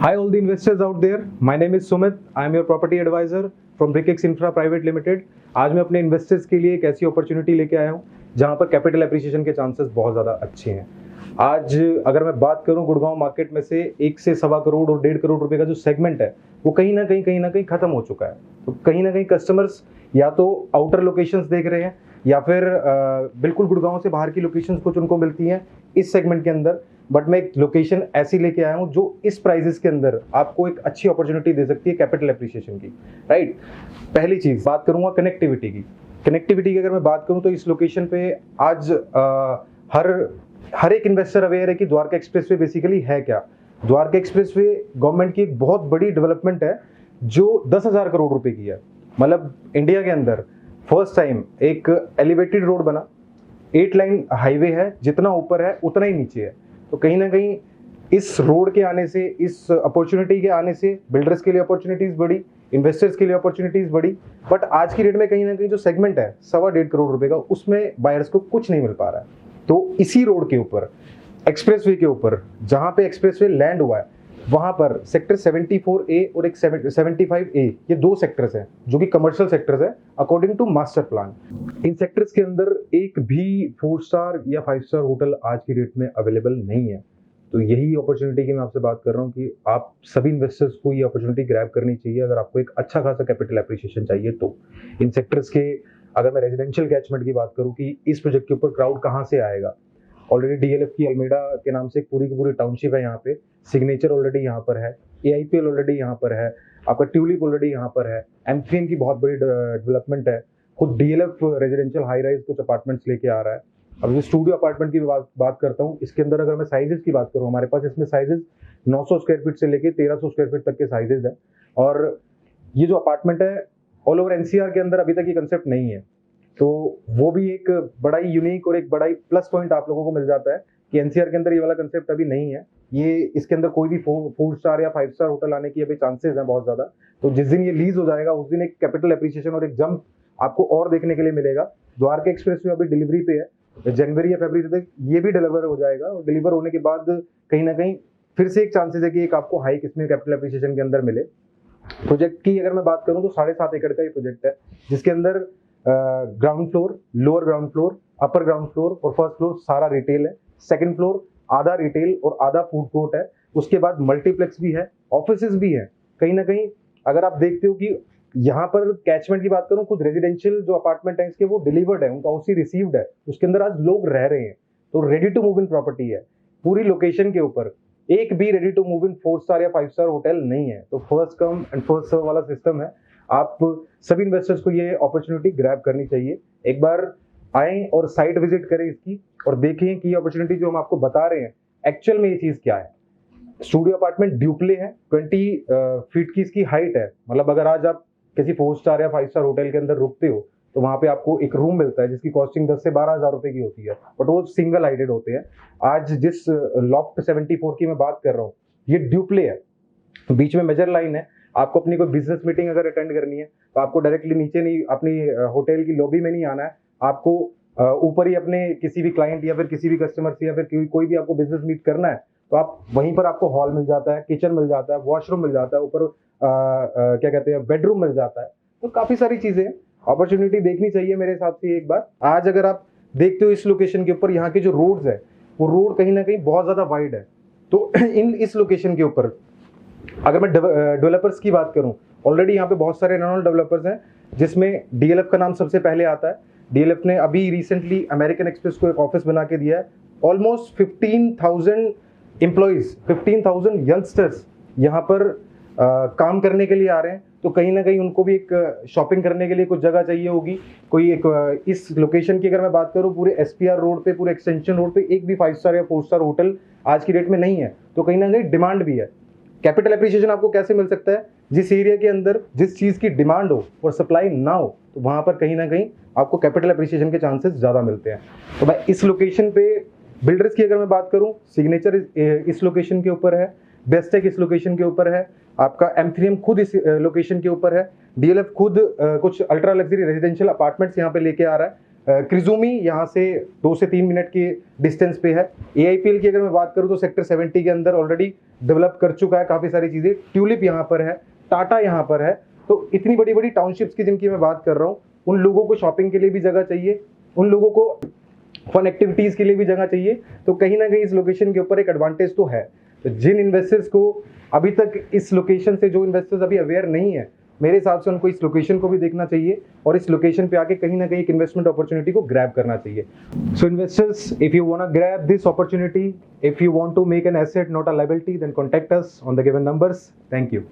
Hi, all the investors out there. My name is Sumit. I am your property advisor from BrickX Infra Private Limited. आज मैं अपने investors के लिए एक ऐसी अपॉर्चुनिटी लेके आया हूँ जहाँ पर कैपिटल एप्रिसिएशन के चांसेस बहुत ज़्यादा अच्छे हैं। आज अगर मैं बात करूँ गुड़गांव मार्केट में से 1 से सवा करोड़ और 1.5 करोड़ रुपए का जो सेगमेंट है वो कहीं ना कहीं खत्म हो चुका है। तो कहीं ना कहीं कस्टमर्स या तो आउटर लोकेशंस देख रहे हैं या फिर बिल्कुल गुड़गांव से बाहर की लोकेशंस कुछ उनको मिलती हैं इस सेगमेंट के अंदर। बट मैं एक लोकेशन ऐसी लेके आया हूँ जो इस प्राइजेस के अंदर आपको एक अच्छी अपॉर्चुनिटी दे सकती है कैपिटल एप्रिसिएशन की, राइट। पहली चीज बात करूंगा कनेक्टिविटी की। कनेक्टिविटी की अगर मैं बात करूं तो इस लोकेशन पे आज हर एक इन्वेस्टर अवेयर है कि द्वारका एक्सप्रेसवे बेसिकली है क्या। द्वारका एक्सप्रेसवे गवर्नमेंट की एक बहुत बड़ी डेवलपमेंट है जो 10,000 करोड़ रुपए की है। मतलब इंडिया के अंदर फर्स्ट टाइम एक एलिवेटेड रोड बना, 8 लाइन हाईवे है, जितना ऊपर है उतना ही नीचे है। तो कहीं ना कहीं इस रोड के आने से, इस अपॉर्चुनिटी के आने से बिल्डर्स के लिए अपॉर्चुनिटीज बढ़ी, इन्वेस्टर्स के लिए अपॉर्चुनिटीज बढ़ी। बट आज की डेट में कहीं ना कहीं जो सेगमेंट है 1.25 करोड़ रुपए का, उसमें बायर्स को कुछ नहीं मिल पा रहा है। तो इसी रोड के ऊपर, एक्सप्रेसवे के ऊपर, जहां पे एक्सप्रेसवे लैंड हुआ है वहां पर सेक्टर 74A और एक 75A, ये 2 सेक्टर्स हैं जो कि कमर्शियल सेक्टर्स हैं अकॉर्डिंग टू मास्टर प्लान। इन सेक्टर्स के अंदर एक भी 4 स्टार या 5 स्टार होटल आज की डेट में अवेलेबल नहीं है। तो यही अपॉर्चुनिटी की मैं आपसे बात कर रहा हूँ कि आप सभी इन्वेस्टर्स को ये अपॉर्चुनिटी ग्रैब करनी चाहिए अगर आपको एक अच्छा खासा कैपिटल एप्रिसिएशन चाहिए। तो इन सेक्टर्स के अगर मैं रेजिडेंशियल कैचमेंट की बात करूँ कि इस प्रोजेक्ट के ऊपर क्राउड कहाँ से आएगा, ऑलरेडी डीएलएफ की अल्मेडा के नाम से एक पूरी की पूरी टाउनशिप है यहाँ पे, सिग्नेचर ऑलरेडी यहाँ पर है, एआईपीएल ऑलरेडी यहाँ पर है, आपका ट्यूलिप ऑलरेडी यहाँ पर है, एम3 की बहुत बड़ी डेवलपमेंट है, खुद डीएलएफ रेजिडेंशियल हाई राइज कुछ अपार्टमेंट्स लेके आ रहा है। अब जो स्टूडियो अपार्टमेंट की बात करता हूँ, इसके अंदर अगर मैं साइजेस की बात करूँ, हमारे पास इसमें साइजेस 900 स्क्वायर फीट से लेके 1300 स्क्वायर फीट तक के साइजेस है। और ये जो अपार्टमेंट है ऑल ओवर एनसीआर के अंदर अभी तक ये कंसेप्ट नहीं है, तो वो भी एक बड़ा ही यूनिक और एक बड़ा ही प्लस पॉइंट आप लोगों को मिल जाता है कि एनसीआर के अंदर ये वाला कंसेप्ट अभी नहीं है। ये इसके अंदर कोई भी 4 स्टार या 5 स्टार होटल आने की अभी चांसेस हैं बहुत ज्यादा। तो जिस दिन ये लीज हो जाएगा उस दिन एक कैपिटल एप्रिसिएशन और एक जंप आपको और देखने के लिए मिलेगा। द्वारका एक्सप्रेस में अभी डिलीवरी पे है, जनवरी या फरवरी तक ये भी डिलीवर हो जाएगा और डिलीवर होने के बाद कहीं ना कहीं फिर से एक चांसेस है कि एक आपको हाइक इसमें कैपिटल एप्रिसिएशन के अंदर मिले। प्रोजेक्ट की अगर मैं बात करूं तो 7.5 एकड़ का ये प्रोजेक्ट है जिसके अंदर ground floor, lower ground floor, upper ground floor और फर्स्ट फ्लोर सारा रिटेल है। सेकंड फ्लोर आधा रिटेल और आधा फूड कोर्ट है। उसके बाद मल्टीप्लेक्स भी है, ऑफिसेज भी है। कहीं ना कहीं अगर आप देखते हो कि यहाँ पर कैचमेंट की बात करूं, खुद रेजिडेंशियल जो अपार्टमेंट है इसके वो डिलीवर्ड है, उनका ओसी रिसीव्ड है, उसके अंदर आज लोग रह रहे हैं। तो ready to move in property है पूरी लोकेशन के ऊपर। एक भी ready to move in 4 star या 5 स्टार होटल नहीं है। तो first come and first serve वाला सिस्टम है। आप सभी इन्वेस्टर्स को ये अपॉर्चुनिटी ग्रैब करनी चाहिए। एक बार आए और साइट विजिट करें इसकी और देखें कि ये अपॉर्चुनिटी जो हम आपको बता रहे हैं एक्चुअल में ये चीज क्या है। स्टूडियो अपार्टमेंट ड्यूप्ले है, 20 फीट की इसकी हाइट है। मतलब अगर आज आप किसी 4 स्टार या 5 स्टार होटल के अंदर रुकते हो तो वहां पे आपको एक रूम मिलता है जिसकी कॉस्टिंग 10 से 12 हजार रुपए की होती है, बट वो सिंगल हाइटेड होते हैं। आज जिस लॉफ्ट 74 की मैं बात कर रहा हूँ ये ड्यूप्ले है, बीच में मेजर लाइन है। आपको अपनी कोई बिजनेस मीटिंग अगर अटेंड करनी है तो आपको डायरेक्टली नीचे नहीं, अपनी होटल की लॉबी में नहीं आना है, आपको ऊपर ही अपने किसी भी क्लाइंट या फिर किसी भी कस्टमर से या फिर कोई भी आपको बिजनेस मीट करना है तो आप वहीं पर, आपको हॉल मिल जाता है, किचन मिल जाता है, वॉशरूम मिल जाता है, ऊपर क्या कहते हैं बेडरूम मिल जाता है। तो काफी सारी चीजें, अपॉर्चुनिटी देखनी चाहिए मेरे हिसाब से एक बार। आज अगर आप देखते हो इस लोकेशन के ऊपर यहाँ के जो रोड्स है वो रोड कहीं ना कहीं बहुत ज्यादा वाइड है। तो इस लोकेशन के ऊपर अगर मैं डेवलपर्स की बात करूं, ऑलरेडी यहाँ पे बहुत सारे रेनॉल्ड डेवलपर्स हैं जिसमें डीएलएफ का नाम सबसे पहले आता है। डीएलएफ ने अभी रिसेंटली अमेरिकन एक्सप्रेस को एक ऑफिस बना के दिया है। ऑलमोस्ट 15,000 एम्प्लॉइज, 15,000 यंगस्टर्स यहाँ पर काम करने के लिए आ रहे हैं। तो कहीं ना कहीं उनको भी एक शॉपिंग करने के लिए कुछ जगह चाहिए होगी। कोई एक इस लोकेशन की अगर मैं बात करूं, पूरे एसपीआर रोड पे, पूरे एक्सटेंशन रोड पे एक भी 5 स्टार या 4 स्टार होटल आज की डेट में नहीं है। तो कहीं ना कहीं डिमांड भी है। कैपिटल एप्रिसिएशन आपको कैसे मिल सकता है? जिस एरिया के अंदर जिस चीज की डिमांड हो और सप्लाई ना हो तो वहां पर कहीं ना कहीं आपको कैपिटल एप्रिसिएशन के चांसेस ज्यादा मिलते हैं। तो भाई इस लोकेशन पे बिल्डर्स की अगर मैं बात करूं, सिग्नेचर इस लोकेशन के ऊपर है, बेस्टेक इस लोकेशन के ऊपर है, आपका M3M खुद इस लोकेशन के ऊपर है, डीएलएफ खुद कुछ अल्ट्रा लग्जरी रेजिडेंशियल अपार्टमेंट्स यहाँ पे लेके आ रहा है। क्रिजूमी यहाँ से 2 से 3 मिनट के डिस्टेंस पे है। AIPL की अगर मैं बात करूँ तो सेक्टर 70 के अंदर ऑलरेडी डेवलप कर चुका है काफ़ी सारी चीज़ें। ट्यूलिप यहाँ पर है, टाटा यहाँ पर है। तो इतनी बड़ी बड़ी टाउनशिप्स की जिनकी मैं बात कर रहा हूँ, उन लोगों को शॉपिंग के लिए भी जगह चाहिए, उन लोगों को फन एक्टिविटीज़ के लिए भी जगह चाहिए। तो कहीं ना कहीं इस लोकेशन के ऊपर एक एडवांटेज तो है। तो जिन इन्वेस्टर्स को अभी तक इस लोकेशन से, जो इन्वेस्टर्स अभी अवेयर नहीं है, मेरे हिसाब से उनको इस लोकेशन को भी देखना चाहिए और इस लोकेशन पे आके कहीं ना कहीं एक इन्वेस्टमेंट अपॉर्चुनिटी को ग्रैब करना चाहिए। So investors, if you want to grab this opportunity, if you want to make an asset not a liability, then contact us on the given numbers. Thank you.